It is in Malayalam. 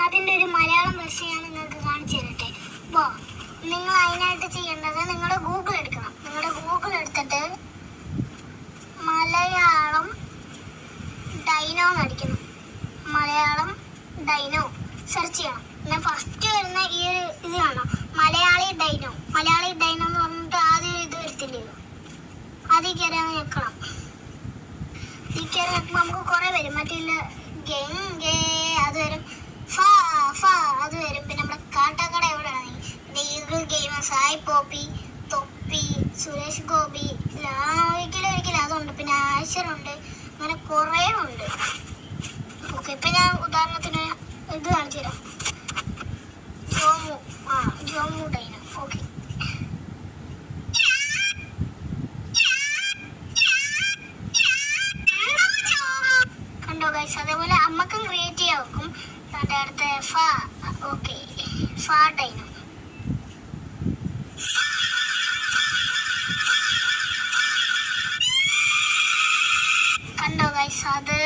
അതിൻ്റെ ഒരു മലയാളം വെർഷൻ ഞാൻ നിങ്ങൾക്ക് കാണിച്ചു തരട്ടെ. അപ്പോൾ നിങ്ങൾ അതിനായിട്ട് ചെയ്യേണ്ടത് നിങ്ങളുടെ ഗൂഗിൾ എടുക്കണം. നിങ്ങളുടെ ഗൂഗിൾ എടുത്തിട്ട് മലയാളം ഡൈനോ എന്നടിക്കണം. മലയാളം ഡൈനോ സെർച്ച് ചെയ്യണം. ഞാൻ ഫസ്റ്റ് വരുന്ന ഈ ഒരു ഇത് കാണാം, മലയാളി ഡൈനോ. മലയാളി ഡൈനോ എന്ന് പറഞ്ഞിട്ട് ആദ്യം ഒരു ഇത് വരത്തില്ലയോ, അതിൽ കയറി അങ്ങ് ഞെക്കണം. ഈ കയറി ഞെക്കുമ്പോൾ നമുക്ക് കുറേ വരും. മറ്റില്ല ഗംഗേ അത് വരും, ഫ ഫ അത് വരും. പിന്നെ നമ്മുടെ കാട്ടാക്കട എവിടെയാണ്, പിന്നെ ഈഗിൾ ഗെയിം, സായി പോപ്പി, തൊപ്പി, സുരേഷ് ഗോപി, ഒരിക്കലും അതുണ്ട്. പിന്നെ ആശറുണ്ട്. അങ്ങനെ കുറേ ഉണ്ട്. ഓക്കെ, ഇപ്പം ഞാൻ ഉദാഹരണത്തിന് ഇത് കാണിച്ചു തരാം. ജോമു ഡൈനോ. ഓക്കെ, കണ്ടോ ഗൈസ്? അതേപോലെ അമ്മക്കും ക്രിയേറ്റ് ചെയ്യാം. അതിൻ്റെ അടുത്ത് ഫ. ഓക്കെ, ഫ ഡൈനോ. കണ്ടോ ഗൈസ്? അത്